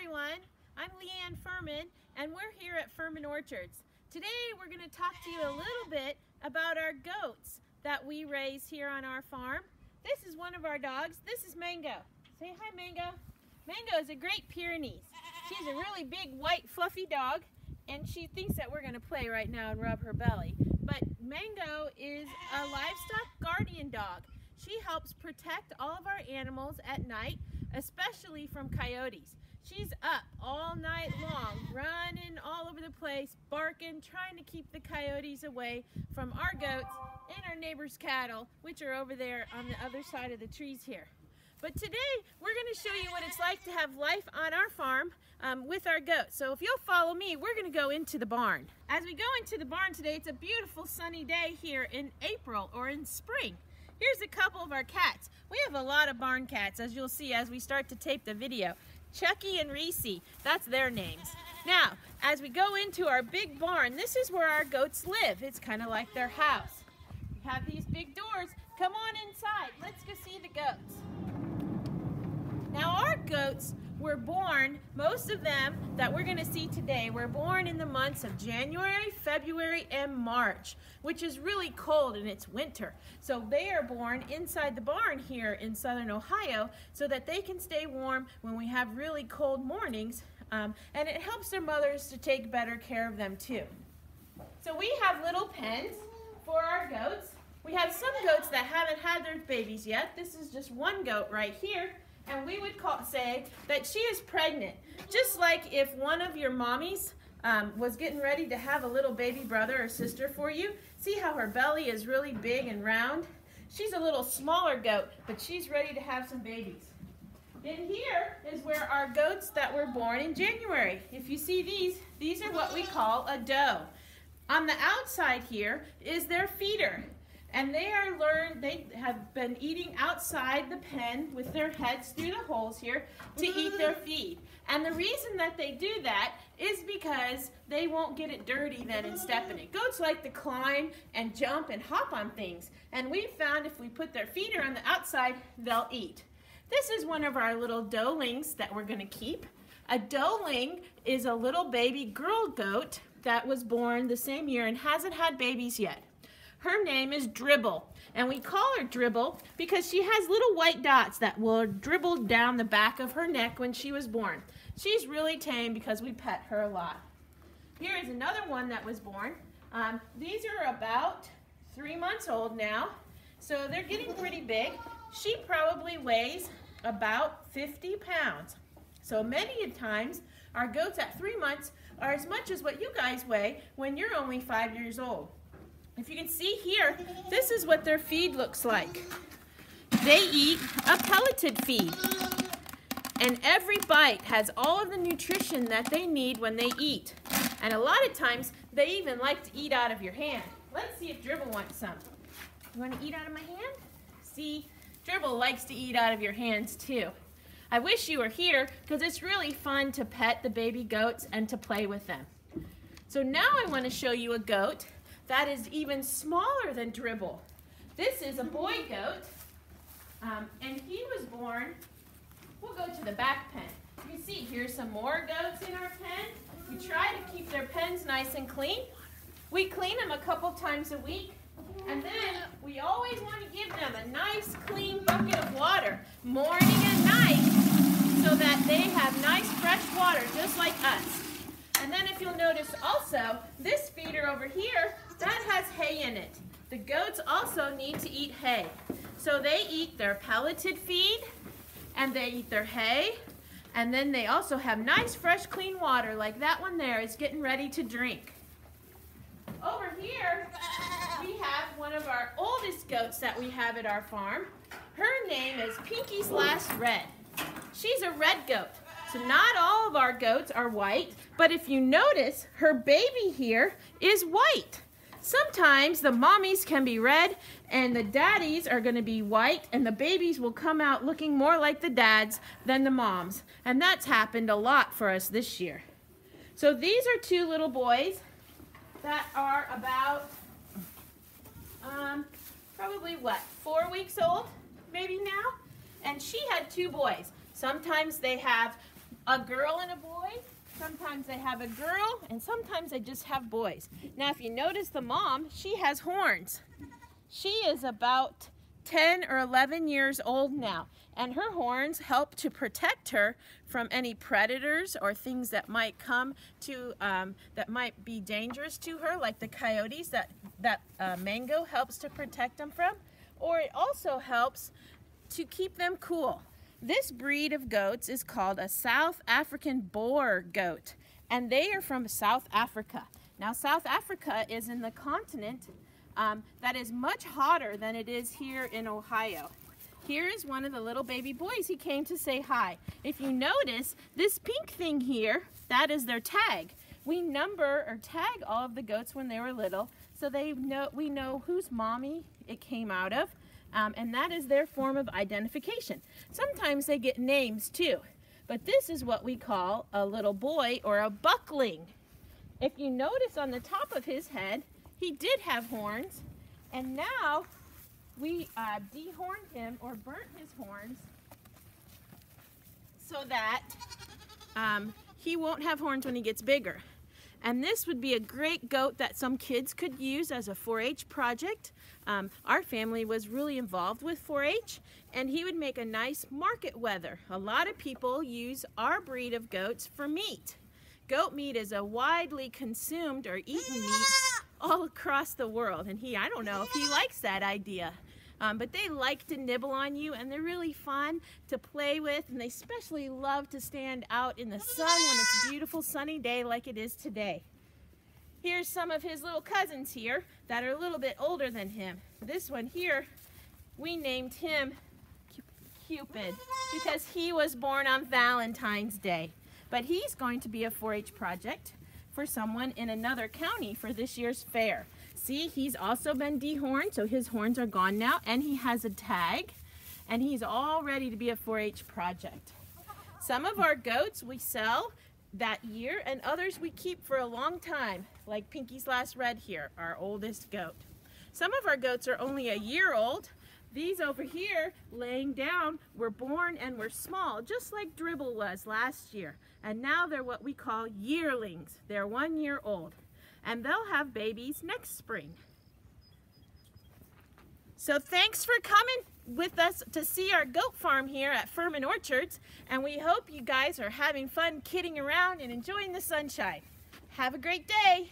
everyone, I'm Leanne Fuhrmann and we're here at Fuhrmann Orchards. Today we're going to talk to you a little bit about our goats that we raise here on our farm. This is one of our dogs. This is Mango. Say hi, Mango. Mango is a Great Pyrenees. She's a really big white fluffy dog and she thinks that we're going to play right now and rub her belly. But Mango is a livestock guardian dog. She helps protect all of our animals at night, especially from coyotes. She's up all night long, running all over the place, barking, trying to keep the coyotes away from our goats and our neighbors' cattle, which are over there on the other side of the trees here. But today, we're going to show you what it's like to have life on our farm with our goats. So if you'll follow me, we're going to go into the barn. As we go into the barn today, it's a beautiful sunny day here in April or in spring. Here's a couple of our cats. We have a lot of barn cats, as you'll see as we start to tape the video. Chucky and Reese, that's their names. Now, as we go into our big barn, this is where our goats live. It's kind of like their house. We have these big doors. Come on inside. Let's go see the goats. Now, our goats were born, most of them that we're going to see today, were born in the months of January, February, and March, which is really cold and it's winter. So they are born inside the barn here in southern Ohio so that they can stay warm when we have really cold mornings, and it helps their mothers to take better care of them too. So we have little pens for our goats. We have some goats that haven't had their babies yet. This is just one goat right here. And we would say that she is pregnant. Just like if one of your mommies was getting ready to have a little baby brother or sister for you. See how her belly is really big and round? She's a little smaller goat, but she's ready to have some babies. In here is where our goats that were born in January. If you see these are what we call a doe. On the outside here is their feeder. And they have been eating outside the pen with their heads through the holes here to eat their feed. And the reason that they do that is because they won't get it dirty then and step in it. Goats like to climb and jump and hop on things. And we found if we put their feeder on the outside, they'll eat. This is one of our little doelings that we're going to keep. A doeling is a little baby girl goat that was born the same year and hasn't had babies yet. Her name is Dribble, and we call her Dribble because she has little white dots that will dribble down the back of her neck when she was born. She's really tame because we pet her a lot. Here is another one that was born. These are about 3 months old now, so they're getting pretty big. She probably weighs about 50 pounds. So many times, our goats at 3 months are as much as what you guys weigh when you're only 5 years old. If you can see here, this is what their feed looks like. They eat a pelleted feed. And every bite has all of the nutrition that they need when they eat. And a lot of times, they even like to eat out of your hand. Let's see if Dribble wants some. You want to eat out of my hand? See, Dribble likes to eat out of your hands too. I wish you were here because it's really fun to pet the baby goats and to play with them. So now I want to show you a goat that is even smaller than Dribble. This is a boy goat, and he was born, we'll go to the back pen. You can see here's some more goats in our pen. We try to keep their pens nice and clean. We clean them a couple times a week, and then we always want to give them a nice clean bucket of water, morning and night, so that they have nice fresh water, just like us. And then if you'll notice also, this feeder over here, that has hay in it. The goats also need to eat hay. So they eat their pelleted feed, and they eat their hay, and then they also have nice, fresh, clean water, like that one there is getting ready to drink. Over here, we have one of our oldest goats that we have at our farm. Her name is Pinky's Last Red. She's a red goat. So not all of our goats are white, but if you notice, her baby here is white. Sometimes the mommies can be red and the daddies are going to be white and the babies will come out looking more like the dads than the moms. And that's happened a lot for us this year. So these are two little boys that are about probably what, 4 weeks old maybe now? And she had two boys. Sometimes they have a girl and a boy. Sometimes they have a girl, and sometimes they just have boys. Now, if you notice the mom, she has horns. She is about 10 or 11 years old now, and her horns help to protect her from any predators or things that might come to, that might be dangerous to her, like the coyotes that mango helps to protect them from, or it also helps to keep them cool. This breed of goats is called a South African Boer goat, and they are from South Africa. Now, South Africa is in the continent that is much hotter than it is here in Ohio. Here is one of the little baby boys. He came to say hi. If you notice, this pink thing here, that is their tag. We number or tag all of the goats when they were little, so we know whose mommy it came out of, and that is their form of identification. Sometimes they get names too, but this is what we call a little boy or a buckling. If you notice on the top of his head, he did have horns, and now we dehorned him or burnt his horns so that he won't have horns when he gets bigger. And this would be a great goat that some kids could use as a 4-H project. Our family was really involved with 4-H, and he would make a nice market wether. A lot of people use our breed of goats for meat. Goat meat is a widely consumed or eaten meat all across the world, and I don't know if he likes that idea. But they like to nibble on you, and they're really fun to play with, and they especially love to stand out in the sun when it's a beautiful sunny day like it is today. Here's some of his little cousins here that are a little bit older than him. This one here, we named him Cupid because he was born on Valentine's Day. But he's going to be a 4-H project for someone in another county for this year's fair. See, he's also been dehorned, so his horns are gone now, and he has a tag, and he's all ready to be a 4-H project. Some of our goats we sell that year, and others we keep for a long time, like Pinky's Last Red here, our oldest goat. Some of our goats are only a year old. These over here, laying down, were born and were small, just like Dribble was last year. And now they're what we call yearlings. They're 1 year old. And they'll have babies next spring. So thanks for coming with us to see our goat farm here at Fuhrmann Orchards. And we hope you guys are having fun kidding around and enjoying the sunshine. Have a great day.